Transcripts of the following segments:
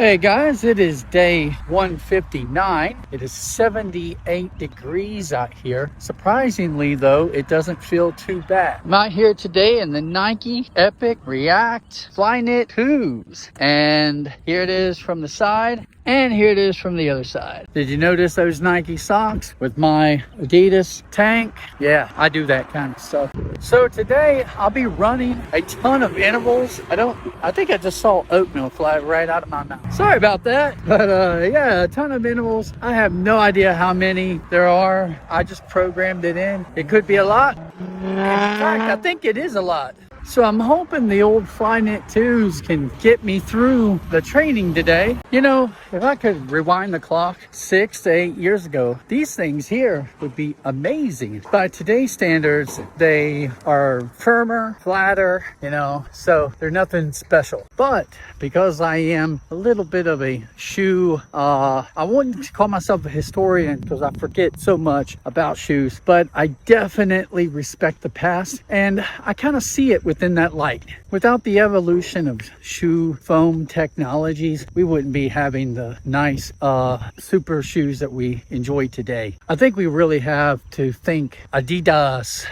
Hey guys, it is day 159. It is 78 degrees out here. Surprisingly though, it doesn't feel too bad. I'm out here today in the Nike Epic React Flyknit 2s. And here it is from the side, and here it is from the other side. Did you notice those Nike socks with my Adidas tank? Yeah, I do that kind of stuff. So today I'll be running a ton of intervals. I think I just saw oatmeal fly right out of my mouth. Sorry about that. But yeah, a ton of intervals. I have no idea how many there are. I just programmed it in. It could be a lot. In fact, I think it is a lot. So I'm hoping the old Flyknit 2s can get me through the training today. You know, if I could rewind the clock 6 to 8 years ago, these things here would be amazing. By today's standards, they are firmer, flatter, you know, so they're nothing special. But because I am a little bit of a shoe, I wouldn't call myself a historian because I forget so much about shoes, but I definitely respect the past, and I kind of see it within that light. Without the evolution of shoe foam technologies, we wouldn't be having the nice super shoes that we enjoy today. I think we really have to think Adidas.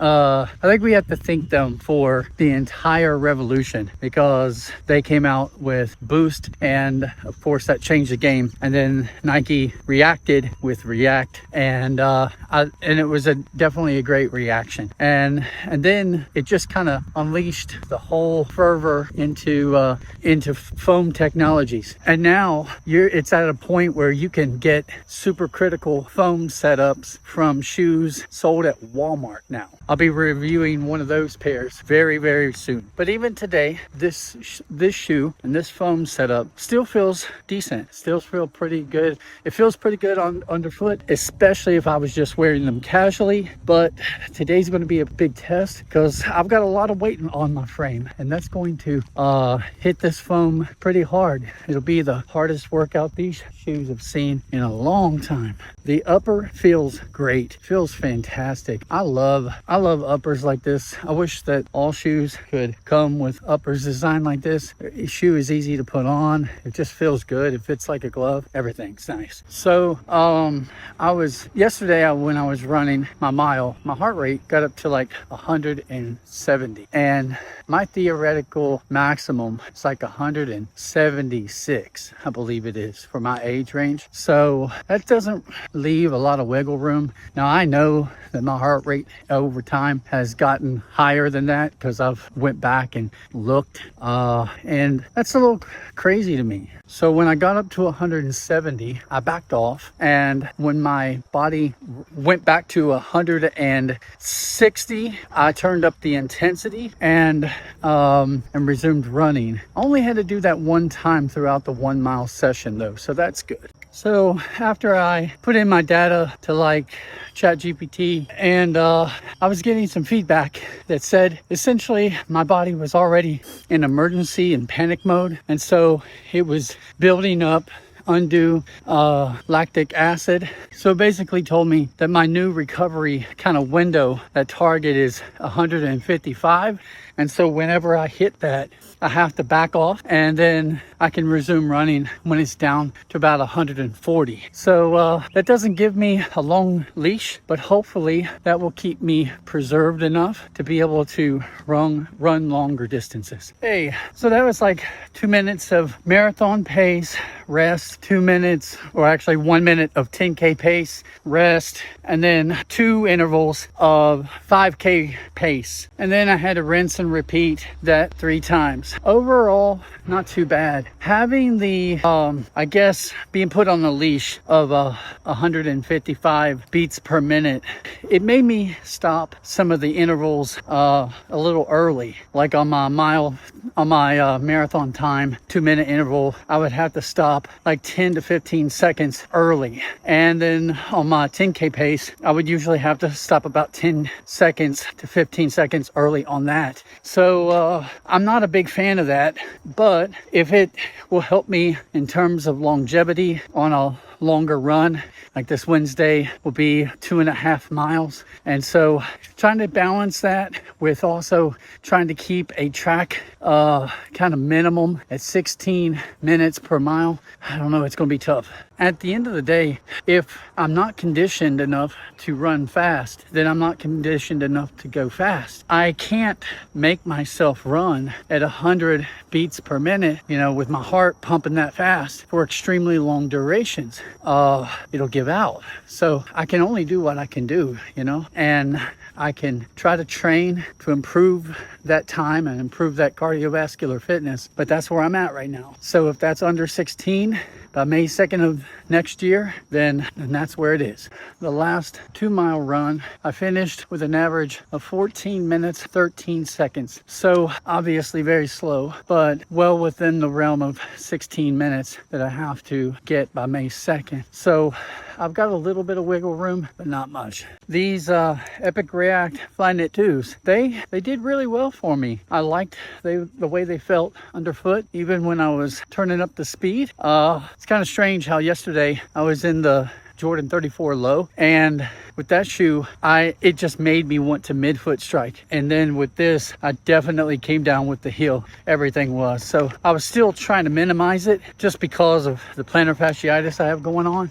I think we have to thank them for the entire revolution, because they came out with Boost, and of course that changed the game. And then Nike reacted with React, and it was definitely a great reaction. And then it just kind of unleashed the whole fervor into foam technologies. And now it's at a point where you can get super critical foam setups from shoes sold at Walmart now. I'll be reviewing one of those pairs very, very soon. But even today, this shoe and this foam setup still feels decent. Still feels pretty good. It feels pretty good on underfoot, especially if I was just wearing them casually. But today's going to be a big test because I've got a lot of weight on my frame, and that's going to hit this foam pretty hard. It'll be the hardest workout these shoes have seen in a long time. The upper feels great, feels fantastic. I love uppers like this. I wish that all shoes could come with uppers designed like this. The shoe is easy to put on. It just feels good. It fits like a glove. Everything's nice. So yesterday when I was running my mile, my heart rate got up to like 170, and my theoretical maximum is like 176, I believe it is, for my age range. So that doesn't leave a lot of wiggle room. Now I know that my heart rate over time has gotten higher than that because I've went back and looked, and that's a little crazy to me. So when I got up to 170, I backed off, and when my body went back to 160, I turned up the intensity and resumed running. I only had to do that one time throughout the 1 mile session though, so that's good. So after I put in my data to like ChatGPT, and I was getting some feedback that said essentially my body was already in emergency and panic mode, and so it was building up undue lactic acid. So basically told me that my new recovery kind of window, that target, is 155. And so whenever I hit that, I have to back off, and then I can resume running when it's down to about 140. So that doesn't give me a long leash, but hopefully that will keep me preserved enough to be able to run longer distances. Hey, so that was like 2 minutes of marathon pace, rest, 2 minutes, or actually 1 minute of 10K pace, rest, and then 2 intervals of 5K pace. And then I had to rinse and repeat that 3 times. Overall, not too bad. Having the, I guess, being put on the leash of 155 beats per minute, it made me stop some of the intervals a little early. Like on my marathon time, 2 minute interval, I would have to stop like 10 to 15 seconds early. And then on my 10K pace, I would usually have to stop about 10 seconds to 15 seconds early on that. So I'm not a big fan of that, but if it will help me in terms of longevity on a longer run. Like this Wednesday will be 2.5 miles. And so trying to balance that with also trying to keep a track kind of minimum at 16 minutes per mile. I don't know, it's going to be tough. At the end of the day, if I'm not conditioned enough to run fast, then I'm not conditioned enough to go fast. I can't make myself run at 100 beats per minute, you know, with my heart pumping that fast for extremely long durations. It'll give out. So I can only do what I can do, you know, and I can try to train to improve that time and improve that cardiovascular fitness, but that's where I'm at right now. So if that's under 16 by May 2nd of next year, then that's where it is. The last 2-mile run, I finished with an average of 14 minutes, 13 seconds. So obviously very slow, but well within the realm of 16 minutes that I have to get by May 2nd. So I've got a little bit of wiggle room, but not much. These Epic React Flyknit 2s, they did really well for me. I liked the way they felt underfoot, even when I was turning up the speed. It's kind of strange how yesterday I was in the Jordan 34 low, and with that shoe it just made me want to midfoot strike, and then with this I definitely came down with the heel. Everything was, so I was still trying to minimize it just because of the plantar fasciitis I have going on.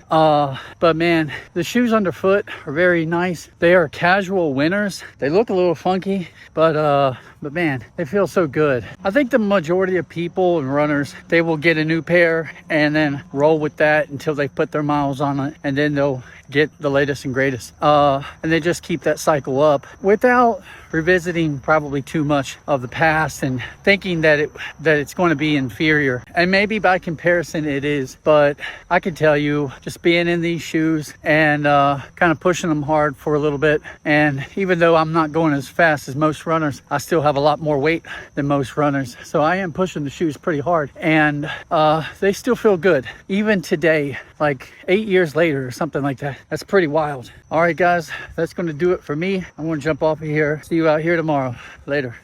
But man, the shoes underfoot are very nice. They are casual winners. They look a little funky, but man, they feel so good. I think the majority of people and runners, they will get a new pair and then roll with that until they put their miles on it, and then they'll get the latest and greatest. And they just keep that cycle up without revisiting probably too much of the past and thinking that it's going to be inferior. And maybe by comparison it is, but I can tell you, just being in these shoes and kind of pushing them hard for a little bit, and even though I'm not going as fast as most runners, I still have a lot more weight than most runners. So I am pushing the shoes pretty hard, and they still feel good even today, like 8 years later or something like that. That's pretty wild. All right guys, that's going to do it for me. I'm going to jump off of here. See you out here tomorrow. Later.